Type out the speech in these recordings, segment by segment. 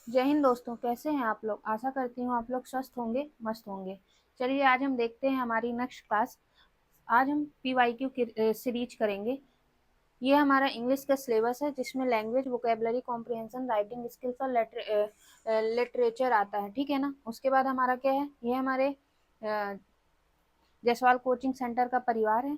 जय हिंद दोस्तों, कैसे हैं आप लोग। आशा करती हूँ आप लोग स्वस्थ होंगे, मस्त होंगे। चलिए आज हम देखते हैं हमारी नेक्स्ट क्लास। आज हम पीवाईक्यू की सीरीज करेंगे। ये हमारा इंग्लिश का सिलेबस है जिसमें language, vocabulary, comprehension, writing skills और लिटरेचर आता है, ठीक है ना। उसके बाद हमारा क्या है, ये हमारे जायसवाल कोचिंग सेंटर का परिवार है।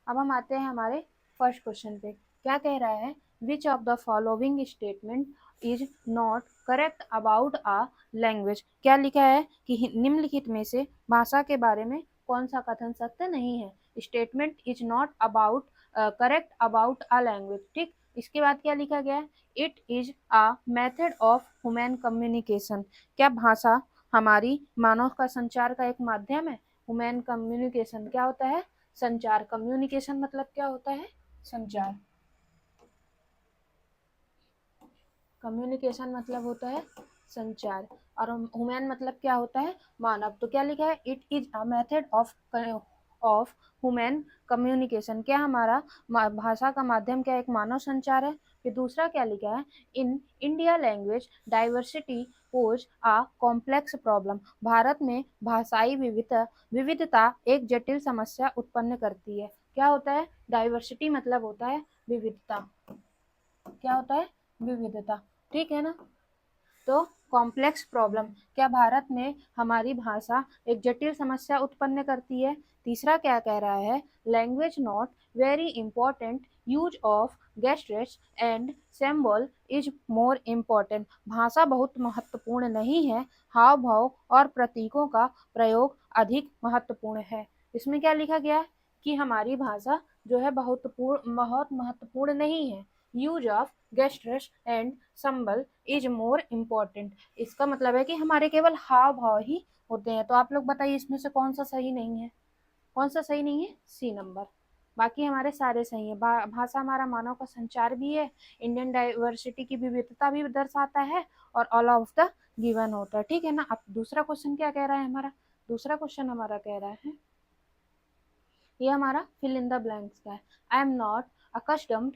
अब हम आते हैं हमारे फर्स्ट क्वेश्चन पे। क्या कह रहा है, विच of the following statement is not correct about a language. क्या लिखा है कि निम्नलिखित में से भाषा के बारे में कौन सा कथन सत्य नहीं है। Statement is not about correct about a language, ठीक। इसके बाद क्या लिखा गया है, it is a method of human communication. क्या भाषा हमारी मानव का संचार का एक माध्यम है। ह्यूमन कम्युनिकेशन क्या होता है, संचार। कम्युनिकेशन मतलब क्या होता है, संचार। कम्युनिकेशन मतलब होता है संचार, और ह्यूमन मतलब क्या होता है, मानव। तो क्या लिखा है, it is a method of human communication. क्या हमारा भाषा का माध्यम क्या एक मानव संचार है। फिर दूसरा क्या लिखा है, in India language diversity pose a complex problem. Bharat में भाषाई विविधता एक जटिल समस्या उत्पन्न करती है। क्या होता है, डाइवर्सिटी मतलब होता है विविधता। क्या होता है, विविधता, ठीक है ना। तो कॉम्प्लेक्स प्रॉब्लम, क्या भारत में हमारी भाषा एक जटिल समस्या उत्पन्न करती है। तीसरा क्या कह रहा है, language not very important, use of gestures and symbol is more important. भाषा बहुत महत्वपूर्ण नहीं है, हाव भाव और प्रतीकों का प्रयोग अधिक महत्वपूर्ण है। इसमें क्या लिखा गया है कि हमारी भाषा जो है बहुत महत्वपूर्ण नहीं है। Use of gestures and symbol is more important. इसका मतलब है कि हमारे केवल हाव भाव ही होते हैं। तो आप लोग बताइए इसमें से कौन सा सही नहीं है। कौन सा सही नहीं है, सी नंबर। बाकी हमारे सारे सही है। भाषा हमारा मानव का संचार भी है, इंडियन डाइवर्सिटी की विविधता भी दर्शाता है, और ऑल ऑफ द गिवन होता है, ठीक है ना। अब दूसरा क्वेश्चन क्या कह रहा है हमारा, दूसरा क्वेश्चन हमारा कह रहा है, ये हमारा फिल इन द ब्लैंक्स का है। I am not accustomed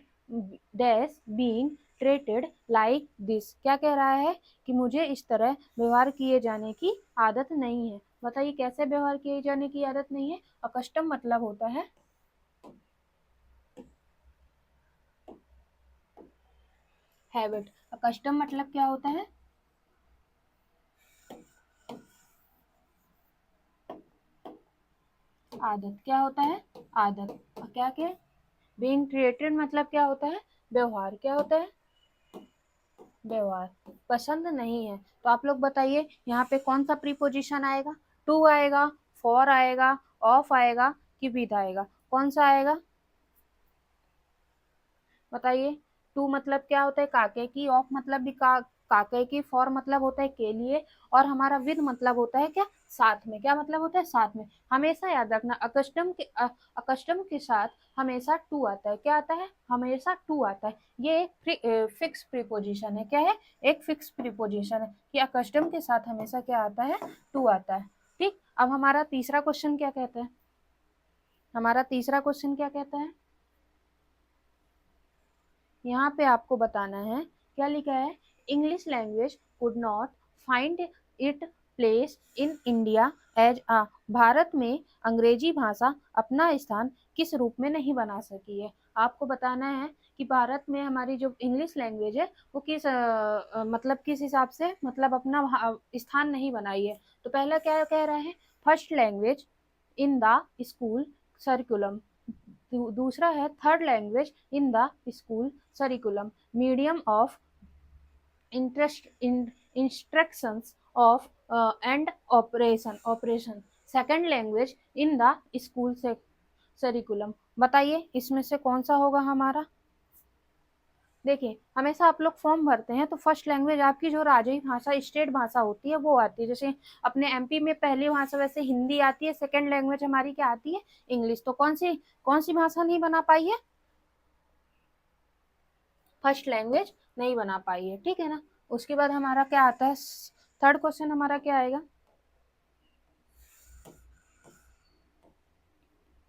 dash being treated like this. क्या कह रहा है कि मुझे इस तरह व्यवहार किए जाने की आदत नहीं है। बताइए कैसे व्यवहार किए जाने की आदत नहीं है। अकस्टम मतलब होता है हैबिट। अकस्टम मतलब क्या होता है, आदत। क्या होता है, आदत। क्या क्या, बीइंग ट्रीटेड मतलब क्या होता है, व्यवहार। क्या होता है, व्यवहार। पसंद नहीं है, तो आप लोग बताइए यहाँ पे कौन सा प्रीपोजिशन आएगा। टू आएगा, फॉर आएगा, ऑफ आएगा कि विद आएगा। कौन सा आएगा बताइए। टू मतलब क्या होता है, काके की। ऑफ मतलब भी काके की। फॉर मतलब होता है के लिए। और हमारा विद मतलब होता है क्या, साथ में। क्या मतलब होता है, साथ में। हमेशा याद रखना, अकस्टम के साथ हमेशा टू आता है। क्या आता है, हमेशा टू आता है। ये एक फिक्स प्रीपोजिशन है। क्या है, एक फिक्स प्रीपोजिशन है कि अकस्टम के साथ हमेशा क्या आता है, टू आता है, ठीक। अब हमारा तीसरा क्वेश्चन क्या कहता है, हमारा तीसरा क्वेश्चन क्या कहता है, यहाँ पे आपको बताना है। क्या लिखा है, English language could not find it place in India as a. भारत में अंग्रेजी भाषा अपना स्थान किस रूप में नहीं बना सकी है। आपको बताना है कि भारत में हमारी जो इंग्लिश लैंग्वेज है वो मतलब किस हिसाब से, मतलब अपना स्थान नहीं बनाई है। तो पहला क्या कह रहा है, first language in the school curriculum. दूसरा है third language in the school curriculum, medium of interest in instructions of and operation second language in the school से सरिकुलम। बताइए इसमें से कौन सा होगा हमारा। देखिए हमेशा आप लोग फॉर्म भरते हैं तो फर्स्ट लैंग्वेज आपकी जो राज्य भाषा, स्टेट भाषा होती है वो आती है। जैसे अपने एमपी में पहली भाषा वैसे हिंदी आती है, सेकंड लैंग्वेज हमारी क्या आती है, इंग्लिश। तो कौन सी भाषा नहीं बना पाई है, फर्स्ट लैंग्वेज नहीं बना पाई है, ठीक है ना। उसके बाद हमारा क्या आता है, थर्ड क्वेश्चन हमारा क्या आएगा,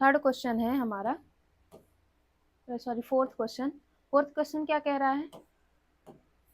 थर्ड क्वेश्चन है हमारा, sorry fourth question. Fourth question क्या कह रहा है,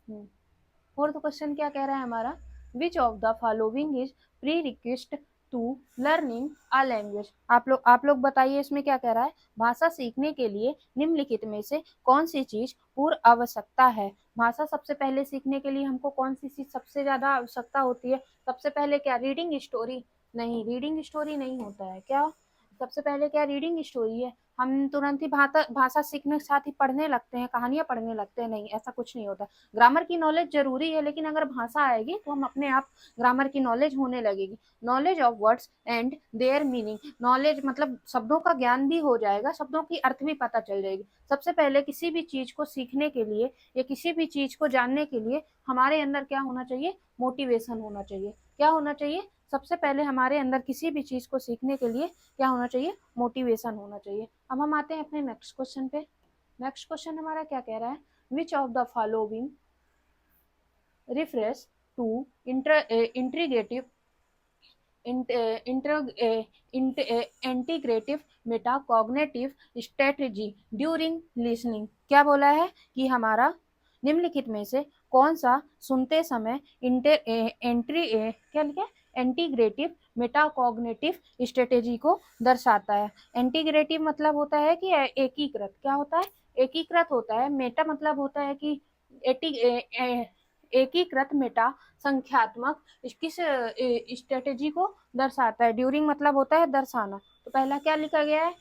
फोर्थ क्वेश्चन क्या कह रहा है हमारा, which of the following is pre request to learning a language. आप लोग बताइए इसमें क्या कह रहा है, भाषा सीखने के लिए निम्नलिखित में से कौन सी चीज पूर्व आवश्यकता है। भाषा सबसे पहले सीखने के लिए हमको कौन सी चीज सबसे ज्यादा आवश्यकता होती है, सबसे पहले क्या, रीडिंग स्टोरी, नहीं रीडिंग स्टोरी नहीं होता है, क्या सबसे पहले क्या रीडिंग स्टोरी है। हम तुरंत ही भाषा सीखने के साथ ही पढ़ने लगते हैं, कहानियां पढ़ने लगते हैं, नहीं ऐसा कुछ नहीं होता। ग्रामर की नॉलेज जरूरी है, लेकिन अगर भाषा आएगी तो हम अपने आप ग्रामर की नॉलेज होने लगेगी। Knowledge of words and there meaning, knowledge मतलब शब्दों का ज्ञान भी हो जाएगा, शब्दों की अर्थ भी पता चल जाएगी। सबसे पहले किसी भी चीज को सीखने के लिए या किसी भी चीज को जानने के लिए हमारे अंदर क्या होना चाहिए, मोटिवेशन होना चाहिए। क्या होना चाहिए, सबसे पहले हमारे अंदर किसी भी चीज को सीखने के लिए क्या होना चाहिए, मोटिवेशन होना चाहिए। अब हम आते हैं अपने नेक्स्ट क्वेश्चन पे। नेक्स्ट क्वेश्चन हमारा क्या कह रहा है, विच of the following refers to integrative integrative metacognitive strategy during listening। क्या बोला है कि हमारा निम्नलिखित में से कौन सा सुनते समय क्या लिखा है, इंटीग्रेटिव मेटाकॉग्निटिव स्ट्रेटेजी को दर्शाता है। इंटीग्रेटिव मतलब होता है कि एकीकृत, क्या होता है, एकीकृत होता है। मेटा मतलब होता है कि एकीकृत, मेटा संख्यात्मक किस स्ट्रेटेजी को दर्शाता है। ड्यूरिंग मतलब होता है दर्शाना। तो पहला क्या लिखा गया है,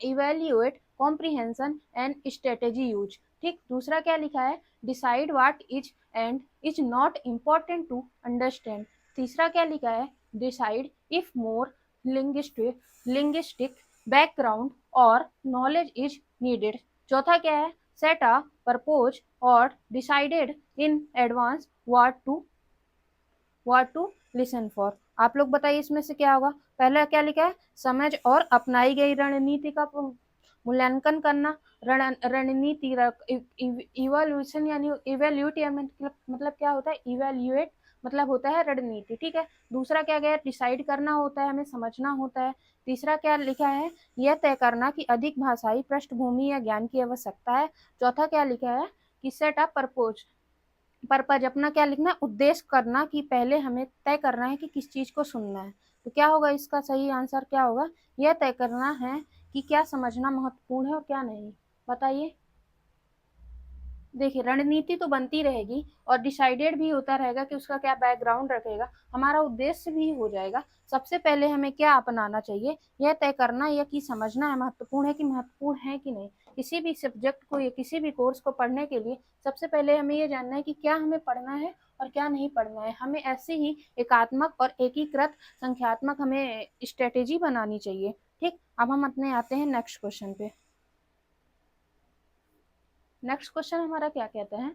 evaluate comprehension and strategy use. ठीक, दूसरा क्या लिखा है, decide what is and is not important to understand. तीसरा क्या लिखा है, decide if more linguistic background और नॉलेज इज नीडेड। चौथा क्या है, सेट अ प्रपोज और decided in advance what to listen for. आप लोग बताइए इसमें से क्या होगा। पहला क्या लिखा है, समझ और अपनाई गई रणनीति का मूल्यांकन करना। रणनीति इवोल्यूशन यानी इवेल्यूट मतलब क्या होता है, इवेल्यूएट मतलब होता है रणनीति, ठीक है। दूसरा क्या गया, डिसाइड करना होता है, हमें समझना होता है। तीसरा क्या लिखा है, यह तय करना कि अधिक भाषाई पृष्ठभूमि या ज्ञान की आवश्यकता है। चौथा क्या लिखा है कि सेट अप परपोज, पर्पज अपना क्या लिखना है, उद्देश्य करना, कि पहले हमें तय करना है कि किस चीज को सुनना है। तो क्या होगा, इसका सही आंसर क्या होगा, यह तय करना है कि क्या समझना महत्वपूर्ण है और क्या नहीं। बताइए। देखिए रणनीति तो बनती रहेगी और डिसाइडेड भी होता रहेगा कि उसका क्या बैकग्राउंड रखेगा, हमारा उद्देश्य भी हो जाएगा। सबसे पहले हमें क्या अपनाना चाहिए, यह तय करना या कि समझना है महत्वपूर्ण है कि महत्वपूर्ण है कि नहीं। किसी भी सब्जेक्ट को या किसी भी कोर्स को पढ़ने के लिए सबसे पहले हमें ये जानना है कि क्या हमें पढ़ना है और क्या नहीं पढ़ना है। हमें ऐसे ही एकात्मक और एकीकृत संख्यात्मक हमें स्ट्रेटेजी बनानी चाहिए। ठीक, अब हम अपने आते हैं नेक्स्ट क्वेश्चन पे। नेक्स्ट क्वेश्चन हमारा क्या कहता है,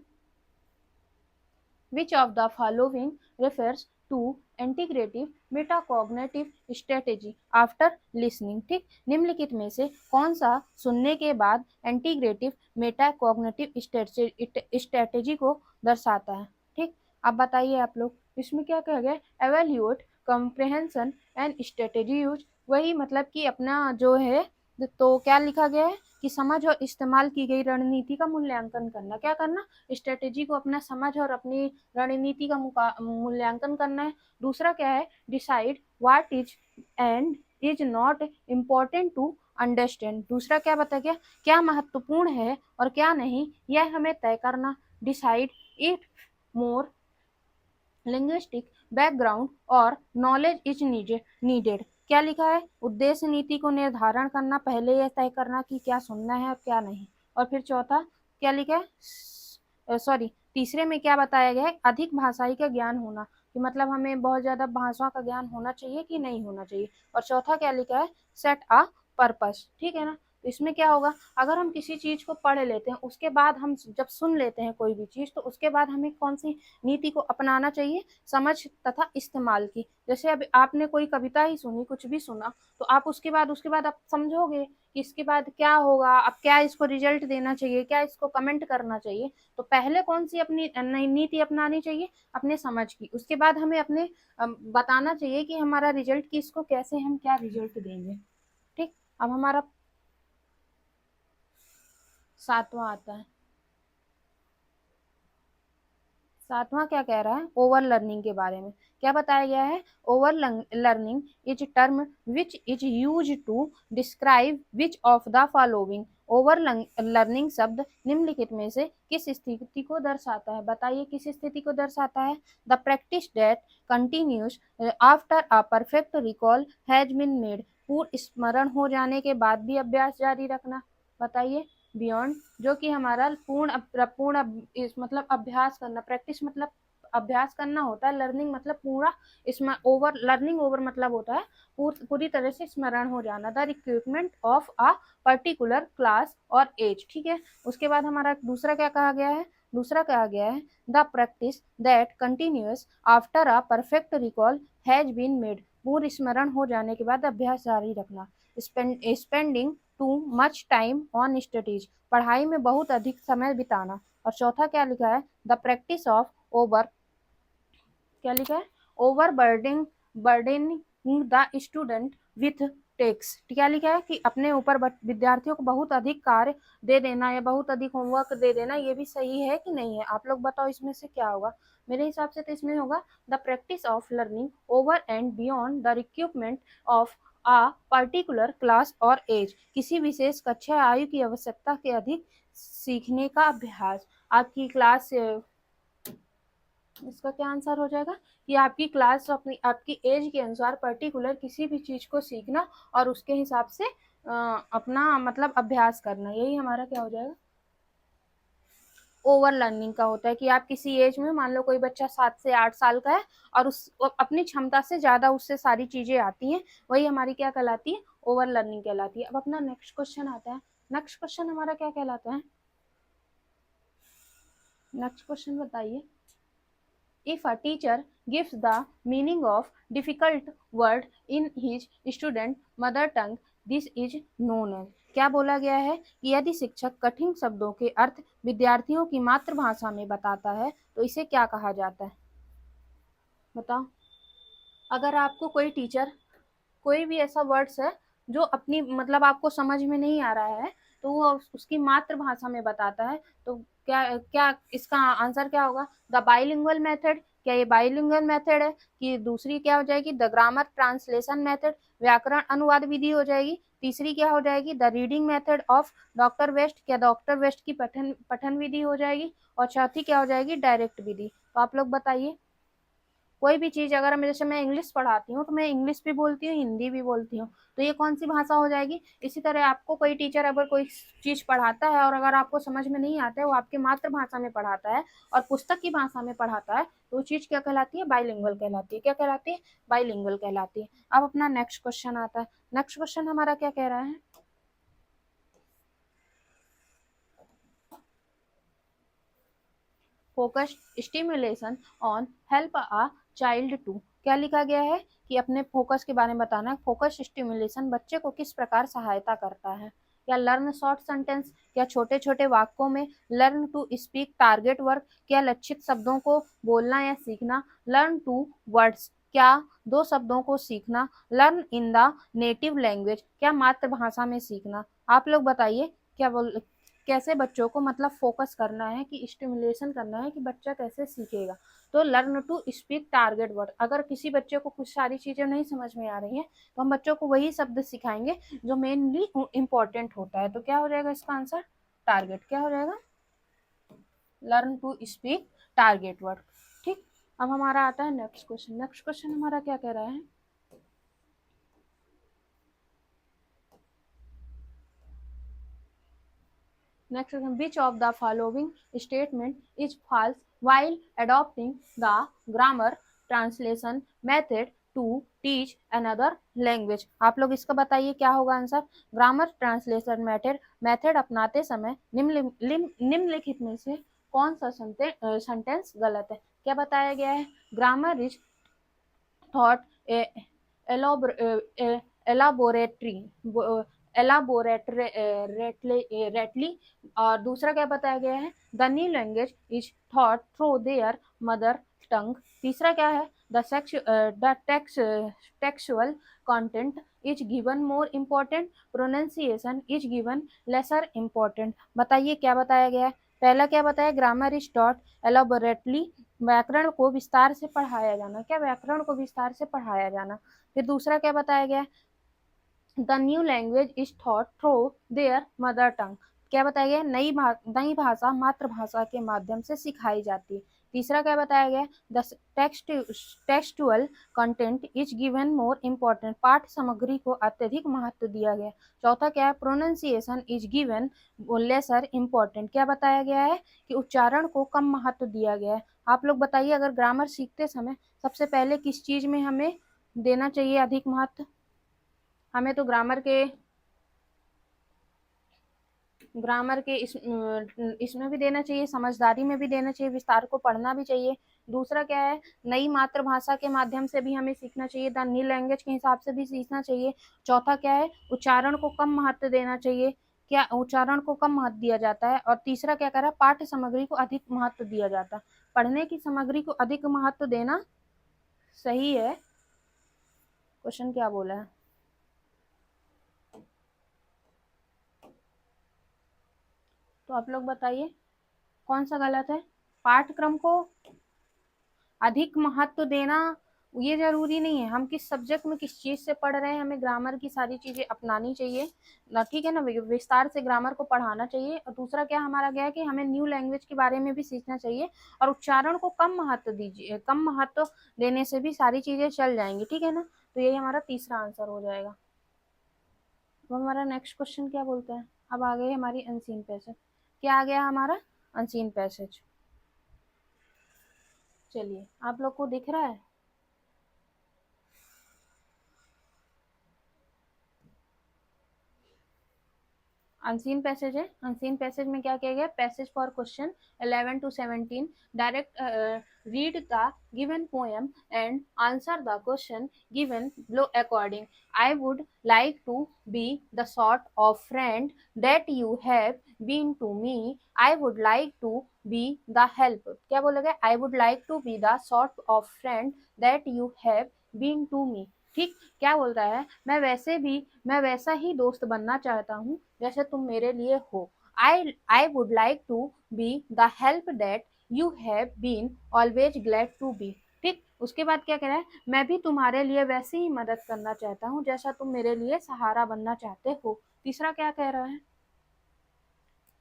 Which of the following refers to integrative metacognitive strategy after listening। ठीक, निम्नलिखित में से कौन सा सुनने के बाद इंटीग्रेटिव मेटाकॉग्निटिव स्ट्रेटेजी को दर्शाता है। ठीक, अब बताइए आप लोग इसमें क्या कहा गया, evaluate comprehension and strategy use. वही मतलब कि अपना जो है, तो क्या लिखा गया है कि समझ और इस्तेमाल की गई रणनीति का मूल्यांकन करना। क्या करना, स्ट्रेटेजी को अपना समझ और अपनी रणनीति का मूल्यांकन करना है। दूसरा क्या है, decide what is and is not important to understand. दूसरा क्या बता गया, क्या महत्वपूर्ण है और क्या नहीं, यह हमें तय करना। Decide if more linguistic background और नॉलेज इज नीडेड। क्या लिखा है, उद्देश्य नीति को निर्धारण करना, पहले यह तय करना कि क्या सुनना है और क्या नहीं। और फिर चौथा क्या लिखा है, सॉरी तीसरे में क्या बताया गया है, अधिक भाषाई का ज्ञान होना, कि मतलब हमें बहुत ज्यादा भाषा का ज्ञान होना चाहिए कि नहीं होना चाहिए। और चौथा क्या लिखा है, सेट अ पर्पस। ठीक है ना, तो इसमें क्या होगा, अगर हम किसी चीज को पढ़ लेते हैं उसके बाद हम जब सुन लेते हैं कोई भी चीज, तो उसके बाद हमें कौन सी नीति को अपनाना चाहिए, समझ तथा इस्तेमाल की। जैसे अब आपने कोई कविता ही सुनी, कुछ भी सुना, तो आप उसके बाद आप समझोगे कि इसके बाद क्या होगा, अब क्या इसको रिजल्ट देना चाहिए, क्या इसको कमेंट करना चाहिए। तो पहले कौन सी अपनी नीति अपनानी चाहिए, अपने समझ की। उसके बाद हमें अपने बताना चाहिए कि हमारा रिजल्ट की इसको कैसे हम क्या रिजल्ट देंगे। ठीक, अब हमारा सातवां आता है, सातवां क्या कह रहा है, ओवर लर्निंग के बारे में। क्या बताया गया है, over learning is term which is use to describe which of the following. Over learning शब्द निम्नलिखित में से किस स्थिति को दर्शाता है, बताइए किस स्थिति को दर्शाता है। The practice that continues after a perfect recall has been made. पूर्ण स्मरण हो जाने के बाद भी अभ्यास जारी रखना, बताइए। बियॉन्ड, जो कि हमारा पूर्ण मतलब अभ्यास करना, प्रैक्टिस मतलब अभ्यास करना होता है, लर्निंग मतलब पूरा, इसमें ओवर लर्निंग ओवर मतलब होता है पूरी तरह से स्मरण हो जाना। The recruitment of a particular class और एज, ठीक है। उसके बाद हमारा दूसरा क्या कहा गया है, दूसरा कहा गया है the practice that continues after a perfect recall has been made. पूर्ण स्मरण हो जाने के बाद अभ्यास जारी रखना। Spending too much time on studies, पढ़ाई में बहुत अधिक समय बिताना। और चौथा क्या लिखा है, द प्रैक्टिस ऑफ ओवर, क्या लिखा है, over burdening the student with texts. क्या लिखा है कि अपने ऊपर विद्यार्थियों को बहुत अधिक कार्य दे देना या बहुत अधिक होमवर्क दे देना, ये भी सही है कि नहीं है, आप लोग बताओ इसमें से क्या होगा। मेरे हिसाब से तो इसमें होगा the practice of learning over and beyond the recruitment of a particular class और एज, किसी विशेष कक्षा आयु की आवश्यकता के अधिक सीखने का अभ्यास। आपकी क्लास, इसका क्या आंसर हो जाएगा कि आपकी क्लास अपनी आपकी एज के अनुसार पर्टिकुलर किसी भी चीज को सीखना और उसके हिसाब से अपना मतलब अभ्यास करना, यही हमारा क्या हो जाएगा, ओवर लर्निंग का होता है। कि आप किसी एज में, मान लो कोई बच्चा 7 से 8 साल का है और उस अपनी क्षमता से ज्यादा उससे सारी चीजें आती हैं, वही हमारी क्या कहलाती है, ओवर लर्निंग कहलाती है। अब अपना नेक्स्ट क्वेश्चन आता है, नेक्स्ट क्वेश्चन हमारा क्या कहलाता है, नेक्स्ट क्वेश्चन बताइए। If a teacher gives the meaning of difficult word in his student mother tongue, this is known as। क्या बोला गया है कि यदि शिक्षक कठिन शब्दों के अर्थ विद्यार्थियों की मातृभाषा में बताता है तो इसे क्या कहा जाता है, बताओ। अगर आपको कोई टीचर कोई भी ऐसा वर्ड्स है जो अपनी मतलब आपको समझ में नहीं आ रहा है तो वो उसकी मातृभाषा में बताता है, तो क्या क्या इसका आंसर क्या होगा, द बाइलिंगुअल मेथड। क्या ये बाइलिंगुअल मेथड है, कि दूसरी क्या हो जाएगी, द ग्रामर ट्रांसलेशन मेथड, व्याकरण अनुवाद विधि हो जाएगी। तीसरी क्या हो जाएगी, the reading method of doctor West, क्या डॉक्टर वेस्ट की पठन पठन विधि हो जाएगी। और चौथी क्या हो जाएगी, डायरेक्ट विधि। तो आप लोग बताइए, कोई भी चीज अगर मैं जैसे मैं इंग्लिश पढ़ाती हूँ तो मैं इंग्लिश भी बोलती हूँ, हिंदी भी बोलती हूँ, तो ये कौन सी भाषा हो जाएगी। इसी तरह आपको कोई टीचर अगर कोई चीज पढ़ाता है और अगर आपको समझ में नहीं आता है, वो आपकी मातृभाषा में पढ़ाता है और पुस्तक की भाषा में पढ़ाता है, तो वो चीज क्या कहलाती है, बाइलिंगुअल कहलाती है। क्या कहलाती है, बाइलिंगुअल कहलाती है। अब अपना नेक्स्ट क्वेश्चन आता है, नेक्स्ट क्वेश्चन हमारा क्या कह रहा है, focus stimulation on help a child to. क्या लिखा गया है कि अपने फोकस के बारे में बताना। फोकस स्टिमुलेशन बच्चे को किस प्रकार सहायता करता है। क्या लर्न शॉर्ट सेंटेंस, क्या छोटे छोटे वाक्यों में, learn to speak target word, क्या लक्षित शब्दों को बोलना या सीखना, लर्न टू वर्ड्स, क्या दो शब्दों को सीखना, learn in the native language, क्या मातृभाषा में सीखना। आप लोग बताइए क्या बोल, कैसे बच्चों को मतलब फोकस करना है, कि स्टिमुलेशन करना है कि बच्चा कैसे सीखेगा। तो learn to speak target word, अगर किसी बच्चे को कुछ सारी चीजें नहीं समझ में आ रही हैं तो हम बच्चों को वही शब्द सिखाएंगे जो मेनली इंपॉर्टेंट होता है। तो क्या हो जाएगा इसका आंसर, टारगेट। क्या हो जाएगा, learn to speak target word. ठीक। अब हमारा आता है नेक्स्ट क्वेश्चन, नेक्स्ट क्वेश्चन हमारा क्या कह रहा है, next question, which of the following statement is false while adopting the grammar translation method to teach another language। आप लोग इसका बताइए क्या होगा आंसर। ग्रामर ट्रांसलेशन मेथड अपनाते समय निम्नलिखित में से कौन सा सेंटेंस गलत है। क्या बताया गया है, grammar is taught elaborately elaborately। और दूसरा क्या बताया गया है, the new language is taught through their mother tongue. तीसरा क्या है, the textual content is given more important, pronunciation is given lesser important. बताइए क्या बताया गया है, पहला क्या बताया, ग्रामर इज टॉट एलोबोरेटली, व्याकरण को विस्तार से पढ़ाया जाना, क्या व्याकरण को विस्तार से पढ़ाया जाना। फिर दूसरा क्या बताया गया, the new language is taught through their mother टंग, क्या बताया गया, नई भाषा मातृभाषा के माध्यम से सिखाई जाती है। तीसरा क्या बताया गया, the textual content is given more important, पाठ सामग्री को अत्यधिक महत्व दिया गया। चौथा क्या है, pronunciation is given lesser important, क्या बताया गया है कि उच्चारण को कम महत्व दिया गया है। आप लोग बताइए, अगर ग्रामर सीखते समय सबसे पहले किस चीज में हमें देना चाहिए अधिक महत्व, हमें तो ग्रामर के इसमें भी देना चाहिए, समझदारी में भी देना चाहिए, विस्तार को पढ़ना भी चाहिए। दूसरा क्या है, नई मातृभाषा के माध्यम से भी हमें सीखना चाहिए, द न्यू लैंग्वेज के हिसाब से भी सीखना चाहिए। चौथा क्या है, उच्चारण को कम महत्व देना चाहिए, क्या उच्चारण को कम महत्व दिया जाता है। और तीसरा क्या कह रहा है, पाठ्य सामग्री को अधिक महत्व दिया जाता है, पढ़ने की सामग्री को अधिक महत्व देना सही है। क्वेश्चन क्या बोला है, तो आप लोग बताइए कौन सा गलत है। पाठ्यक्रम को अधिक महत्व देना ये जरूरी नहीं है, हम किस सब्जेक्ट में किस चीज से पढ़ रहे हैं, हमें ग्रामर की सारी चीजें अपनानी चाहिए ना, ठीक है ना, विस्तार से ग्रामर को पढ़ाना चाहिए। और दूसरा क्या हमारा गया कि हमें न्यू लैंग्वेज के बारे में भी सीखना चाहिए, और उच्चारण को कम महत्व दीजिए, कम महत्व देने से भी सारी चीजें चल जाएंगी, ठीक है ना। तो यही हमारा तीसरा आंसर हो जाएगा। अब हमारा नेक्स्ट क्वेश्चन क्या बोलते हैं, अब आ गई हमारी अनसीन पैसेज, क्या आ गया हमारा अनसीन पैसेज। चलिए आप लोग को दिख रहा है, अनसीन पैसेज है। अनसीन पैसेज में क्या किया गया, passage for question 11 to 17, direct read the given poem and answer the question given below according. I would like to be the sort of friend that you have been to me. I would like to be the help, क्या बोलेगा, I would like to be the sort of friend that you have been to me, ठीक। क्या बोल रहा है, मैं वैसा ही दोस्त बनना चाहता हूँ जैसे तुम मेरे लिए हो। I would like to be the help that you have been always glad to be, ठीक। उसके बाद क्या कह रहा है, मैं भी तुम्हारे लिए वैसे ही मदद करना चाहता हूँ जैसा तुम मेरे लिए सहारा बनना चाहते हो। तीसरा क्या कह रहा है,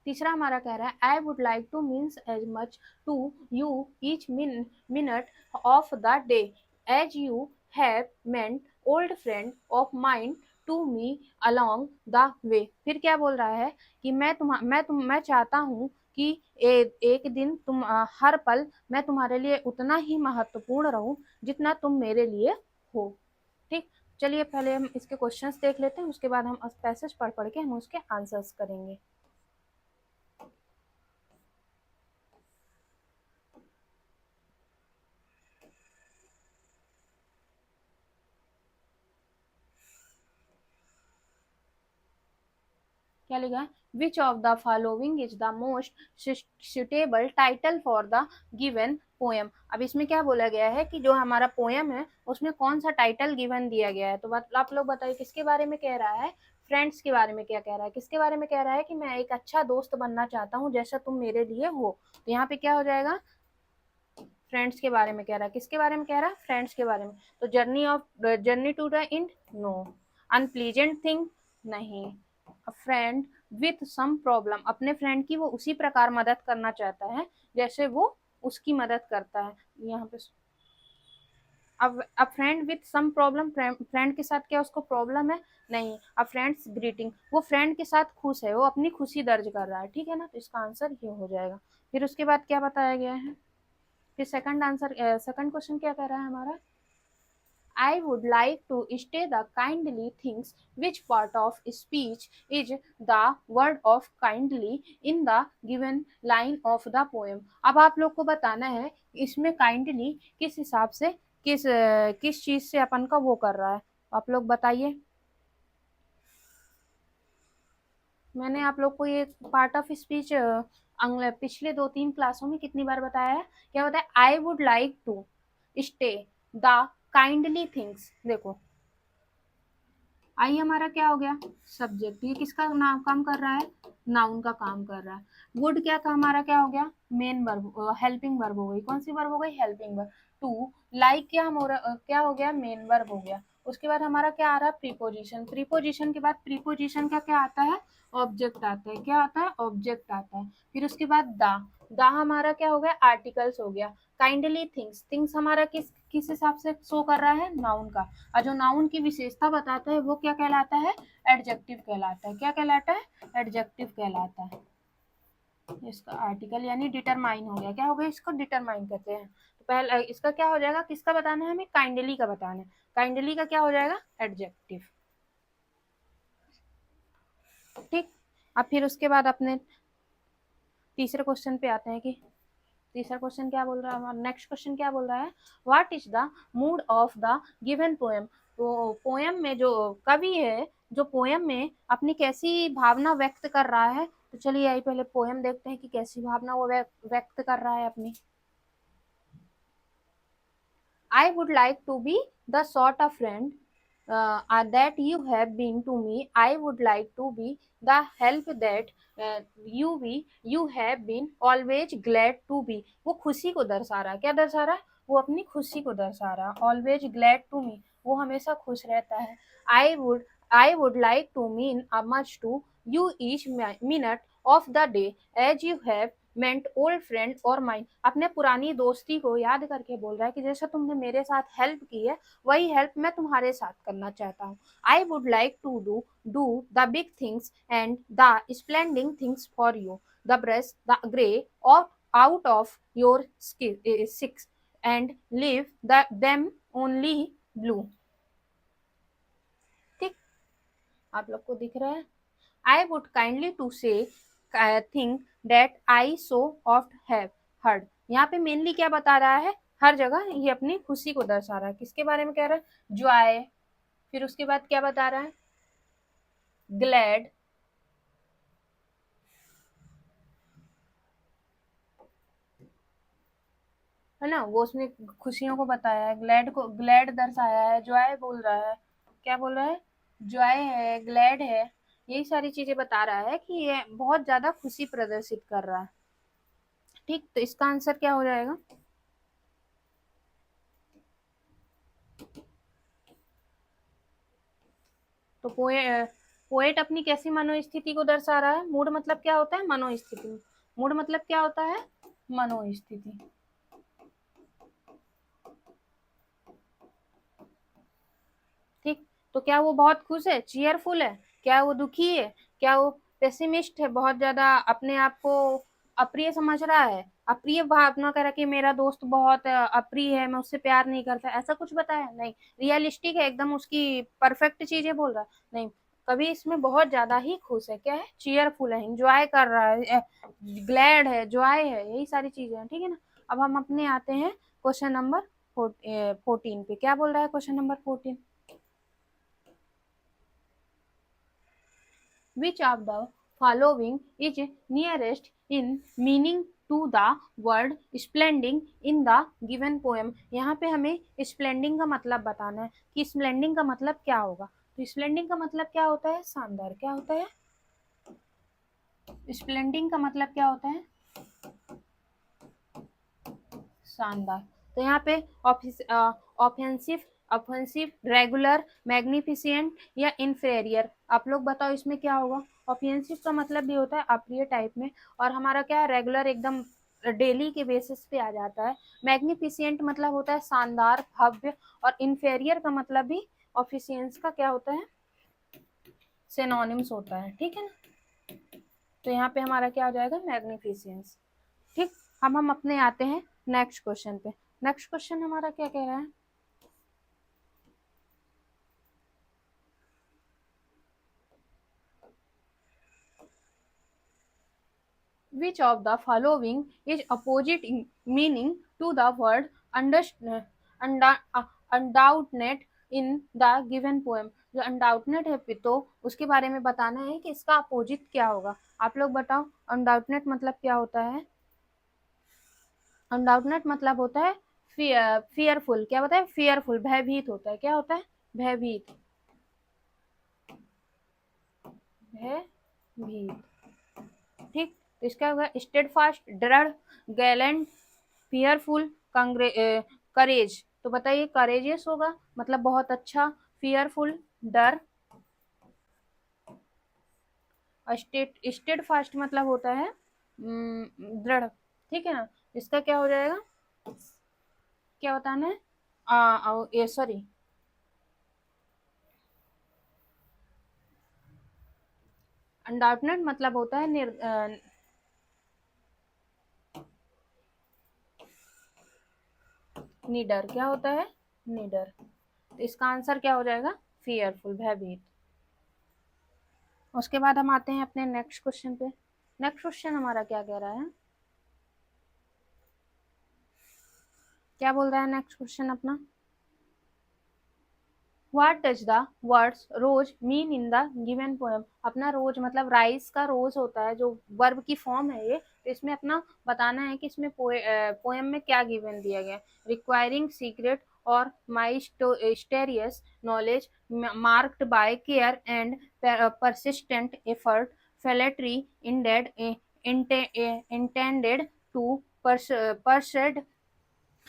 तीसरा हमारा कह रहा है, I would like to means as much to you each minute of the day as you have meant old friend of mind to me along the way. फिर क्या बोल रहा है कि मैं चाहता हूँ कि एक दिन हर पल मैं तुम्हारे लिए उतना ही महत्वपूर्ण रहूं जितना तुम मेरे लिए हो, ठीक। चलिए पहले हम इसके क्वेश्चंस देख लेते हैं, उसके बाद हम पैसेज पढ़ पढ़ के हम उसके आंसर्स करेंगे। क्या लिखा है, विच of the following is the most suitable title for the given poem. अब इसमें क्या बोला गया है कि जो हमारा पोएम है उसमें कौन सा टाइटल गिवन दिया गया है। तो आप लोग बताइए किसके बारे में कह रहा है, फ्रेंड्स के बारे में क्या कह रहा है, किसके बारे में कह रहा है कि मैं एक अच्छा दोस्त बनना चाहता हूँ जैसा तुम मेरे लिए हो। तो यहाँ पे क्या हो जाएगा, फ्रेंड्स के बारे में कह रहा है, किसके बारे में कह रहा है, फ्रेंड्स के बारे में। तो journey to the end, no. Unpleasant thing, नहीं। A friend with some problem, अपने फ्रेंड की वो उसी प्रकार मदद करना चाहता है जैसे वो उसकी मदद करता है। यहाँ पे अब friend with some problem, friend के साथ क्या उसको प्रॉब्लम है, नहीं। अ फ्रेंड्स ग्रीटिंग, वो फ्रेंड के साथ खुश है, वो अपनी खुशी दर्ज कर रहा है, ठीक है ना। तो इसका आंसर ये हो जाएगा। फिर उसके बाद क्या बताया गया है, फिर सेकंड क्वेश्चन क्या कह रहा है हमारा, I would like to stay the kindly things. Which part of speech is the word of kindly in the given line of the poem? अब आप लोग को बताना है इसमें kindly किस हिसाब से किस चीज से अपन का वो कर रहा है, आप लोग बताइए। मैंने आप लोग को ये पार्ट ऑफ स्पीच पिछले 2-3 क्लासों में कितनी बार बताया है, क्या होता है, I would like to stay the kindly things. देखो आई हमारा क्या हो गया, सब्जेक्ट, ये किसका नाम काम कर रहा है, नाउन का काम कर रहा है। वुड क्या था हमारा, क्या हो गया, मेन वर्ब, हेल्पिंग वर्ब हो गई। कौन सी वर्ब हो गई, हेल्पिंग वर्ब। टू लाइक क्या क्या हो गया, मेन वर्ब हो गया। उसके बाद हमारा क्या आ रहा है, प्रीपोजिशन। प्रीपोजिशन के बाद प्रीपोजिशन का क्या आता है, ऑब्जेक्ट आता है। क्या आता है, ऑब्जेक्ट आता है। फिर उसके बाद दा हमारा क्या हो गया, आर्टिकल्स हो गया। काइंडली थिंग्स, थिंग्स हमारा किस हिसाब से शो कर रहा है, नाउन का। और जो नाउन की विशेषता बताता है वो क्या कहलाता है, एडजेक्टिव कहलाता है। क्या कहलाता है, एडजेक्टिव कहलाता है। इसका आर्टिकल यानी डिटरमाइन हो गया। क्या हो गया, इसको डिटरमाइन कहते हैं। तो पहले इसका क्या हो जाएगा, किसका बताना है हमें, काइंडली का बताना है। काइंडली का क्या हो जाएगा, एडजेक्टिव। ठीक। अब फिर उसके बाद अपने तीसरे क्वेश्चन पे आते हैं कि तीसरा क्वेश्चन क्या बोल रहा है, नेक्स्ट क्वेश्चन क्या बोल रहा है, what is the mood off the given poem. तो पोएम में जो कवि है, जो पोएम में अपनी कैसी भावना व्यक्त कर रहा है। तो चलिए यही पहले पोएम देखते हैं कि कैसी भावना वो व्यक्त कर रहा है अपनी। I would like to be the sort of friend that you have been to me. I would like to be the help that you have been always glad to be. वो खुशी को दर्शा रहा है। क्या दर्शा रहा है, वो अपनी खुशी को दर्शा रहा है। Always glad to me, वो हमेशा खुश रहता है। I would I would like to mean much to you each minute of the day as you have meant old friend और माइन। अपने पुरानी दोस्ती को याद करके बोल रहा है कि जैसा तुमने मेरे साथ हेल्प की है, वही हेल्प मैं तुम्हारे साथ करना चाहता हूँ। I would like to do the big things and the splendid things for you, the brace the grey और out of your skies and leave them only blue. ठीक, आप लोग को दिख रहा है। I would kindly to say thing that I so oft have heard। यहाँ पे मेनली क्या बता रहा है, हर जगह ये अपनी खुशी को दर्शा रहा है। किसके बारे में कह रहा है, जॉय। फिर उसके बाद क्या बता रहा है, ग्लैड। है ना, वो उसने खुशियों को बताया है। ग्लैड को, ग्लैड दर्शाया है। जॉय बोल रहा है, क्या बोल रहा है, जॉय है, ग्लैड है। यही सारी चीजें बता रहा है कि ये बहुत ज्यादा खुशी प्रदर्शित कर रहा है। ठीक, तो इसका आंसर क्या हो जाएगा, तो पोएट अपनी कैसी मनोस्थिति को दर्शा रहा है। मूड मतलब क्या होता है, मनोस्थिति। मूड मतलब क्या होता है, मनोस्थिति। ठीक, तो क्या वो बहुत खुश है, चीयरफुल है, क्या वो दुखी है, क्या वो पेसिमिस्ट है, बहुत ज्यादा अपने आप को अप्रिय समझ रहा है, अप्रिय भावना कर रहा कि मेरा दोस्त बहुत अप्रिय है, मैं उससे प्यार नहीं करता, ऐसा कुछ बताया नहीं। रियलिस्टिक है एकदम, उसकी परफेक्ट चीजें बोल रहा नहीं। कभी इसमें बहुत ज्यादा ही खुश है, क्या है, चीयरफुल है, इंजॉय कर रहा है, ग्लैड है, जॉय है, यही सारी चीजें हैं। ठीक है ना। अब हम अपने आते हैं क्वेश्चन नंबर 14 पे। क्या बोल रहा है question number 14, which of the following is nearest in meaning to the word splendid in the given poem। यहाँ पे हमें splendid का मतलब बताना है कि splendid का मतलब क्या होगा। तो splendid का मतलब क्या होता है, शानदार। क्या होता है, splendid का मतलब क्या होता है, शानदार। तो यहाँ पे ऑफेंसिव, ऑफेंसिव, रेगुलर, मैग्निफिसेंट या इंफेरियर। आप लोग बताओ इसमें क्या होगा। ऑफेंसिव का मतलब भी होता है अप्रिय टाइप में, और हमारा क्या है, रेगुलर एकदम डेली के बेसिस पे आ जाता है। मैग्निफिसेंट मतलब होता है शानदार, भव्य, और इंफेरियर का मतलब भी ऑफिशियंस का क्या होता है, सिनोनिम्स होता है। ठीक है ना। तो यहाँ पे हमारा क्या हो जाएगा, मैग्निफिसेंस। ठीक, अब हम अपने आते हैं नेक्स्ट क्वेश्चन पे। नेक्स्ट क्वेश्चन हमारा क्या कह रहा है, which of the following is opposite in meaning to the word undoubted in the given poem। जो अनडाउटनेट है तो उसके बारे में बताना है कि इसका अपोजिट क्या होगा। आप लोग बताओ अनडाउटनेट मतलब क्या होता है। अनडाउटनेट मतलब होता है फियरफुल। क्या होता है, फियरफुल, भयभीत होता है। क्या होता है, भयभीत, भयभीत। ठीक, तो इसका होगा स्टेड फास्ट, दृढ़, गैलेंट, फियरफुल, करेज। तो बताइए करेजियस होगा मतलब बहुत अच्छा, फियरफुल डर, स्टेड फास्ट मतलब होता है दृढ़, ठीक है ना। इसका क्या हो जाएगा, क्या बताना है, ये सॉरी, अनडाउटनेट मतलब होता है निडर, क्या होता है निडर। तो इसका आंसर क्या हो जाएगा, फियरफुल, भयभीत। उसके बाद हम आते हैं अपने नेक्स्ट क्वेश्चन पे। नेक्स्ट क्वेश्चन हमारा क्या कह रहा है, क्या बोल रहा है नेक्स्ट क्वेश्चन अपना, what does the words rose mean in the given poem. अपना रोज मतलब राइस का रोज होता है, जो वर्ब की फॉर्म है ये, तो इसमें अपना बताना है कि इसमें पोएम में क्या गिवन दिया गया है। रिक्वायरिंग सीक्रेट और mysterious knowledge, marked by care and persistent effort, flattery intended to persuade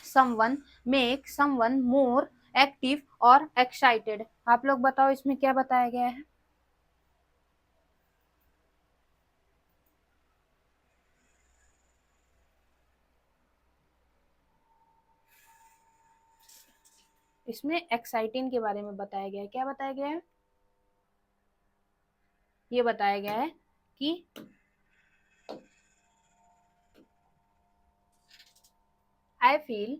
someone, make someone more active और एक्साइटेड। आप लोग बताओ इसमें क्या बताया गया है। इसमें एक्साइटिंग के बारे में बताया गया है, क्या बताया गया है, ये बताया गया है कि आई फील